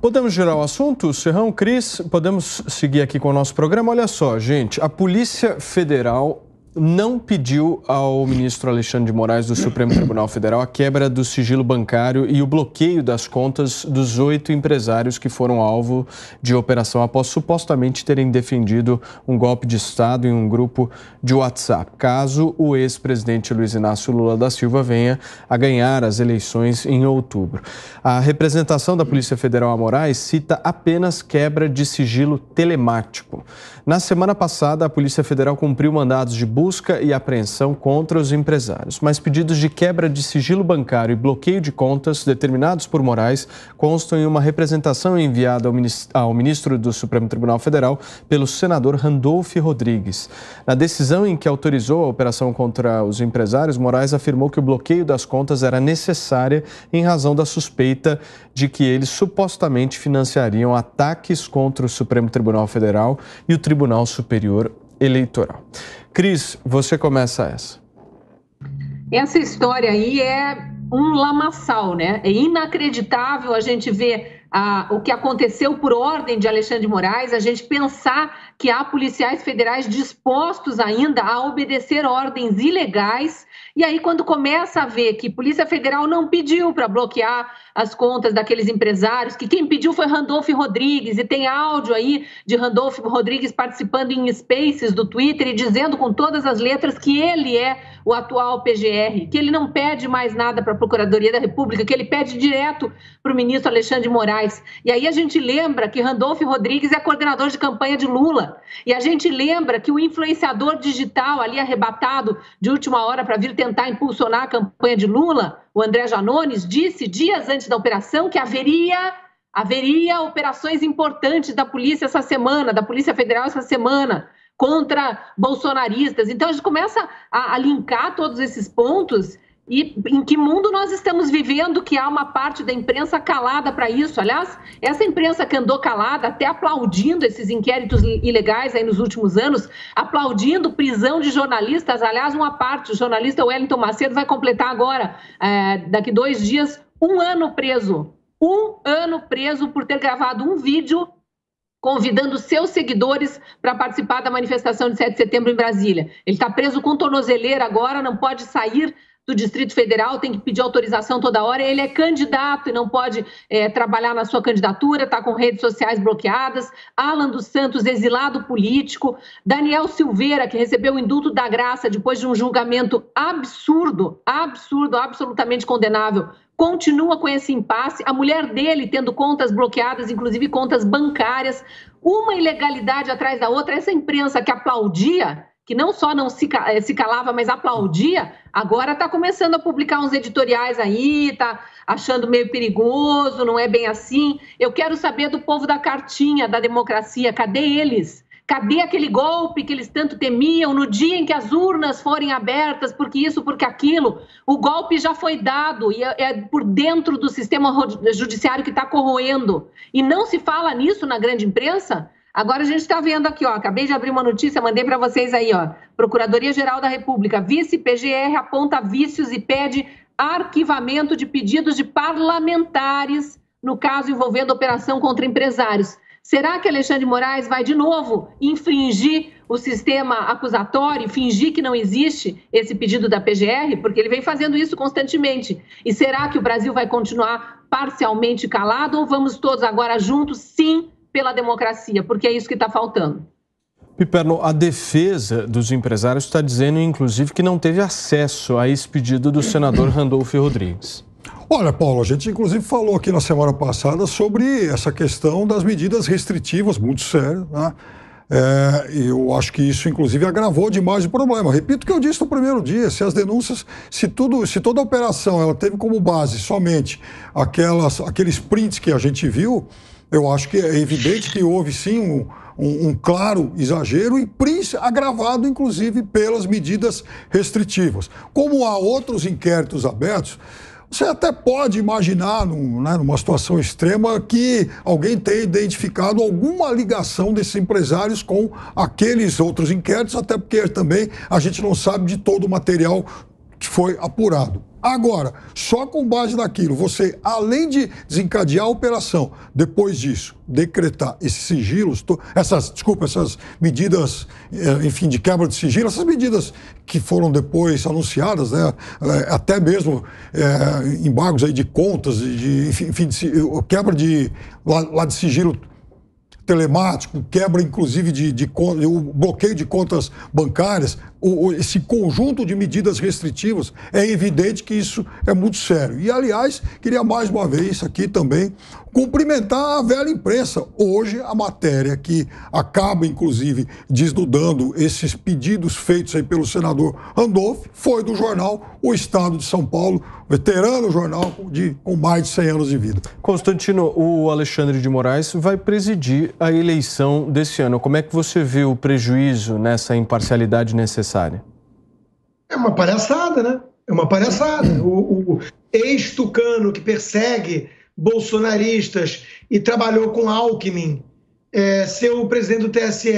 Podemos girar o assunto? Serrão, Cris, podemos seguir aqui com o nosso programa? Olha só, gente, a Polícia Federal não pediu ao ministro Alexandre de Moraes do Supremo Tribunal Federal a quebra do sigilo bancário e o bloqueio das contas dos 8 empresários que foram alvo de operação após supostamente terem defendido um golpe de Estado em um grupo de WhatsApp, caso o ex-presidente Luiz Inácio Lula da Silva venha a ganhar as eleições em outubro. A representação da Polícia Federal a Moraes cita apenas quebra de sigilo telemático. Na semana passada, a Polícia Federal cumpriu mandados de busca e apreensão contra os empresários, mas pedidos de quebra de sigilo bancário e bloqueio de contas determinados por Moraes constam em uma representação enviada ao ministro do Supremo Tribunal Federal pelo senador Randolph Rodrigues. Na decisão em que autorizou a operação contra os empresários, Moraes afirmou que o bloqueio das contas era necessária em razão da suspeita de que eles supostamente financiariam ataques contra o Supremo Tribunal Federal e o Tribunal Superior Eleitoral. Cris, você começa essa. Essa história aí é um lamaçal, né? É inacreditável a gente ver o que aconteceu por ordem de Alexandre de Moraes, a gente pensar que há policiais federais dispostos ainda a obedecer ordens ilegais. E aí, quando começa a ver que a Polícia Federal não pediu para bloquear as contas daqueles empresários, que quem pediu foi Randolph Rodrigues, e tem áudio aí de Randolph Rodrigues participando em Spaces do Twitter e dizendo com todas as letras que ele é o atual PGR, que ele não pede mais nada para a Procuradoria da República, que ele pede direto para o ministro Alexandre de Moraes. E aí a gente lembra que Randolph Rodrigues é coordenador de campanha de Lula. E a gente lembra que o influenciador digital ali arrebatado de última hora para vir tentar impulsionar a campanha de Lula, o André Janones, disse dias antes da operação que haveria operações importantes da polícia essa semana, da Polícia Federal essa semana, contra bolsonaristas. Então a gente começa a linkar todos esses pontos. E em que mundo nós estamos vivendo que há uma parte da imprensa calada para isso? Aliás, essa imprensa que andou calada, até aplaudindo esses inquéritos ilegais aí nos últimos anos, aplaudindo prisão de jornalistas. Aliás, uma parte, o jornalista Wellington Macedo vai completar agora, daqui 2 dias, 1 ano preso. 1 ano preso por ter gravado um vídeo convidando seus seguidores para participar da manifestação de 7 de setembro em Brasília. Ele está preso com tornozeleira agora, não pode sair do Distrito Federal, tem que pedir autorização toda hora. Ele é candidato e não pode trabalhar na sua candidatura, está com redes sociais bloqueadas. Alan dos Santos, exilado político. Daniel Silveira, que recebeu o indulto da graça depois de um julgamento absurdo, absolutamente condenável, continua com esse impasse. A mulher dele tendo contas bloqueadas, inclusive contas bancárias. Uma ilegalidade atrás da outra. Essa imprensa que aplaudia, que não só não se calava, mas aplaudia, agora está começando a publicar uns editoriais aí, está achando meio perigoso, não é bem assim. Eu quero saber do povo da cartinha, da democracia, cadê eles? Cadê aquele golpe que eles tanto temiam no dia em que as urnas forem abertas, porque isso, porque aquilo? O golpe já foi dado e é por dentro do sistema judiciário que está corroendo. E não se fala nisso na grande imprensa? Agora a gente está vendo aqui, ó, acabei de abrir uma notícia, mandei para vocês aí, ó. Procuradoria-Geral da República, vice-PGR aponta vícios e pede arquivamento de pedidos de parlamentares no caso envolvendo operação contra empresários. Será que Alexandre de Moraes vai de novo infringir o sistema acusatório, fingir que não existe esse pedido da PGR? Porque ele vem fazendo isso constantemente. E será que o Brasil vai continuar parcialmente calado ou vamos todos agora juntos, sim, pela democracia, porque é isso que está faltando. Piperno, a defesa dos empresários está dizendo, inclusive, que não teve acesso a esse pedido do senador Randolph Rodrigues. Olha, Paulo, a gente inclusive falou aqui na semana passada sobre essa questão das medidas restritivas, muito sério, né? Eu acho que isso, inclusive, agravou demais o problema. Repito o que eu disse no primeiro dia, se as denúncias, se toda a operação ela teve como base somente aqueles prints que a gente viu, eu acho que é evidente que houve sim um claro exagero e agravado, inclusive, pelas medidas restritivas. Como há outros inquéritos abertos, você até pode imaginar, numa situação extrema, que alguém tenha identificado alguma ligação desses empresários com aqueles outros inquéritos, até porque também a gente não sabe de todo o material que foi apurado. Agora, só com base naquilo, você, além de desencadear a operação, depois disso, decretar esses sigilos, essas medidas, enfim, de quebra de sigilo, essas medidas que foram depois anunciadas, né, até mesmo embargos aí de contas, enfim, quebra de sigilo telemático, quebra inclusive o bloqueio de contas bancárias, esse conjunto de medidas restritivas, é evidente que isso é muito sério. E, aliás, queria mais uma vez aqui também cumprimentar a velha imprensa. Hoje, a matéria que acaba, inclusive, desnudando esses pedidos feitos aí pelo senador Randolph foi do jornal O Estado de São Paulo, veterano jornal com mais de 100 anos de vida. Constantino, o Alexandre de Moraes vai presidir a eleição desse ano. Como é que você vê o prejuízo nessa imparcialidade necessária? É uma palhaçada, né? É uma palhaçada. O ex-tucano que persegue bolsonaristas e trabalhou com Alckmin ser o presidente do TSE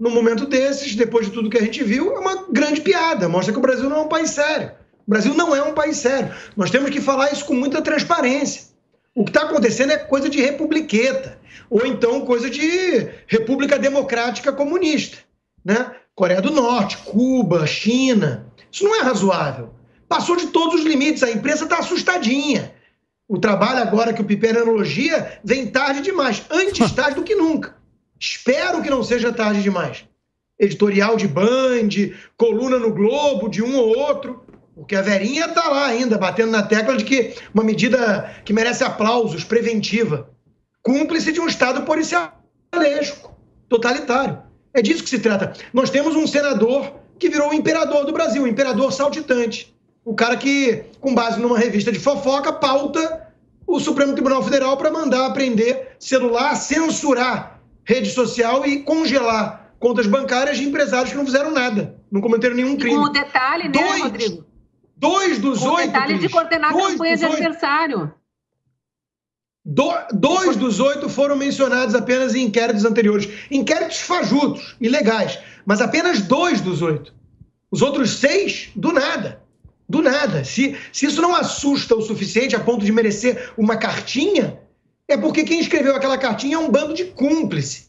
num momento desses, depois de tudo que a gente viu, é uma grande piada. Mostra que o Brasil não é um país sério. O Brasil não é um país sério. Nós temos que falar isso com muita transparência. O que está acontecendo é coisa de republiqueta, ou então coisa de República Democrática Comunista, né? Coreia do Norte, Cuba, China. Isso não é razoável. Passou de todos os limites, a imprensa está assustadinha. O trabalho agora que o Piperno elogia vem tarde demais, antes tarde do que nunca. Espero que não seja tarde demais. Editorial de Band, coluna no Globo de um ou outro, porque a Verinha está lá ainda, batendo na tecla de que uma medida que merece aplausos, preventiva, cúmplice de um Estado policialesco, totalitário. É disso que se trata. Nós temos um senador que virou o imperador do Brasil, o imperador saltitante. O cara que, com base numa revista de fofoca, pauta o Supremo Tribunal Federal para mandar apreender celular, censurar rede social e congelar contas bancárias de empresários que não fizeram nada, não cometeram nenhum crime. Com o detalhe, né, Rodrigo? Dois dos oito. Com o detalhe de coordenar campanha de adversário. Dois dos 8 foram mencionados apenas em inquéritos anteriores. Inquéritos fajutos, ilegais. Mas apenas 2 dos 8. Os outros 6, do nada. Do nada. Se isso não assusta o suficiente a ponto de merecer uma cartinha, é porque quem escreveu aquela cartinha é um bando de cúmplice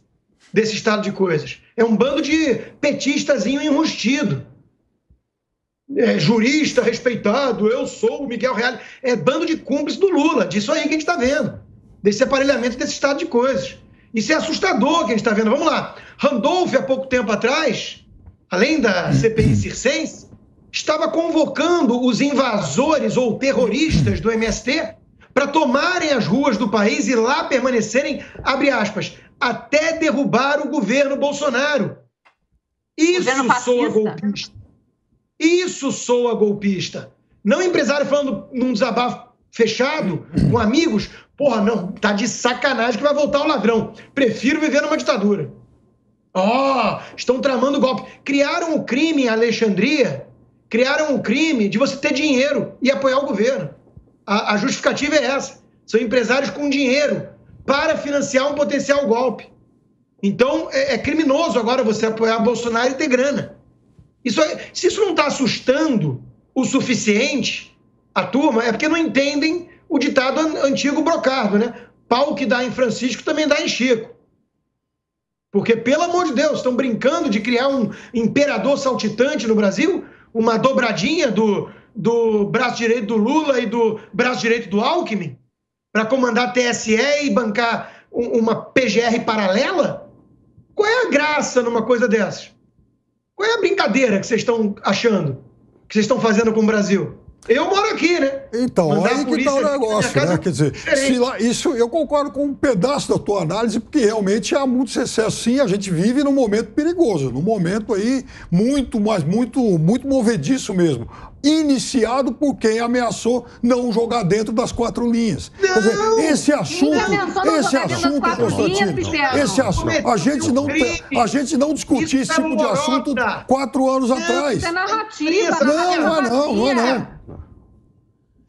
desse estado de coisas. É um bando de petistazinho enrustido. Jurista respeitado, eu sou o Miguel Reale. É bando de cúmplice do Lula. Disso aí que a gente está vendo. Desse aparelhamento desse estado de coisas. Isso é assustador que a gente está vendo. Vamos lá. Randolph, há pouco tempo atrás, além da CPI circense, estava convocando os invasores ou terroristas do MST para tomarem as ruas do país e lá permanecerem, abre aspas, até derrubar o governo Bolsonaro. Isso soa golpista. Isso soa golpista. Não empresário falando num desabafo fechado, com amigos, porra, não, tá de sacanagem que vai voltar o ladrão. Prefiro viver numa ditadura. Estão tramando golpe. Criaram o crime em Alexandria, criaram o crime de você ter dinheiro e apoiar o governo. A justificativa é essa. São empresários com dinheiro para financiar um potencial golpe. Então, é criminoso agora você apoiar Bolsonaro e ter grana. Se isso não está assustando o suficiente a turma, é porque não entendem o ditado antigo brocardo, né? Pau que dá em Francisco também dá em Chico. Porque, pelo amor de Deus, estão brincando de criar um imperador saltitante no Brasil, uma dobradinha do braço direito do Lula e do braço direito do Alckmin, para comandar TSE e bancar uma PGR paralela? Qual é a graça numa coisa dessas? Qual é a brincadeira que vocês estão achando, que vocês estão fazendo com o Brasil? Eu moro aqui, né? Então, aí que está o negócio, né? Quer dizer, isso eu concordo com um pedaço da tua análise, porque realmente há muito excesso. Sim, a gente vive num momento perigoso, num momento aí muito movediço mesmo. Iniciado por quem ameaçou não jogar dentro das 4 linhas. Não, quer dizer, esse assunto, Constantino, a gente não discutia esse tipo de assunto 4 anos atrás. Isso é narrativa. Não é não.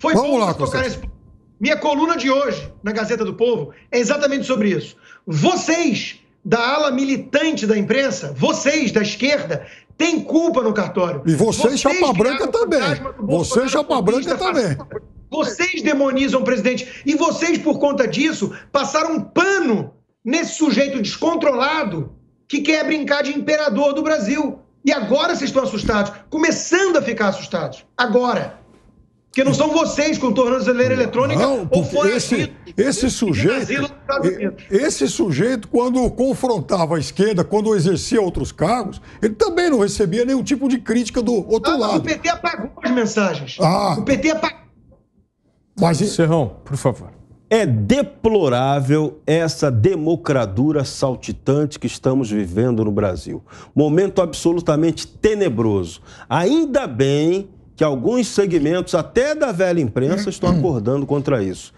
Foi Vamos lá, Constantino. Minha coluna de hoje, na Gazeta do Povo, é exatamente sobre isso. Vocês, da ala militante da imprensa, vocês, da esquerda, tem culpa no cartório. E você, Chapa Branca, também. Você, Chapa Branca, também. Vocês demonizam o presidente. E vocês, por conta disso, passaram um pano nesse sujeito descontrolado que quer brincar de imperador do Brasil. E agora vocês estão assustados, começando a ficar assustados. Agora. Porque não são vocês com tornozeleira eletrônica ou fora esse sujeito, quando confrontava a esquerda, quando exercia outros cargos, ele também não recebia nenhum tipo de crítica do outro lado. O PT apagou as mensagens. O PT apagou. Serrão, por favor. É deplorável essa democradura saltitante que estamos vivendo no Brasil. Momento absolutamente tenebroso. Ainda bem que alguns segmentos, até da velha imprensa, estão acordando contra isso.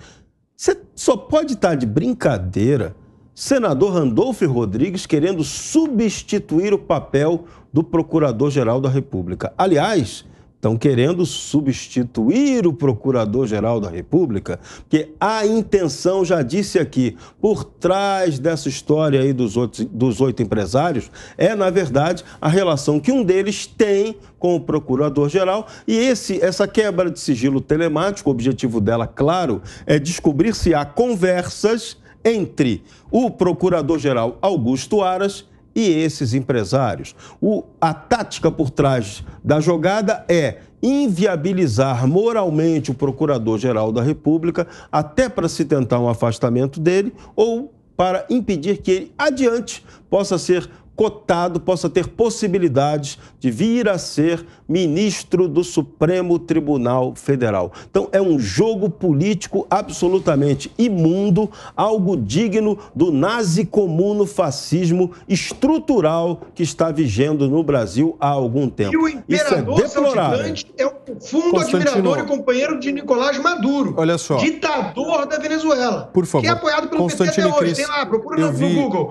Você só pode estar de brincadeira senador Randolfo Rodrigues querendo substituir o papel do Procurador-Geral da República. Aliás, estão querendo substituir o Procurador-Geral da República, porque a intenção, já disse aqui, por trás dessa história aí dos 8 empresários, é, na verdade, a relação que um deles tem com o Procurador-Geral e essa quebra de sigilo telemático, o objetivo dela, claro, é descobrir se há conversas entre o Procurador-Geral Augusto Aras e esses empresários. A tática por trás da jogada é inviabilizar moralmente o Procurador-Geral da República, até para se tentar um afastamento dele ou para impedir que ele, adiante, possa ser cotado, possa ter possibilidades de vir a ser ministro do Supremo Tribunal Federal. Então, é um jogo político absolutamente imundo, algo digno do nazi-comuno-fascismo estrutural que está vigendo no Brasil há algum tempo. E o imperador saltitante é o profundo admirador e companheiro de Nicolás Maduro, olha só, ditador da Venezuela, por favor, que é apoiado pelo PT até hoje. Tem lá, procura no Google.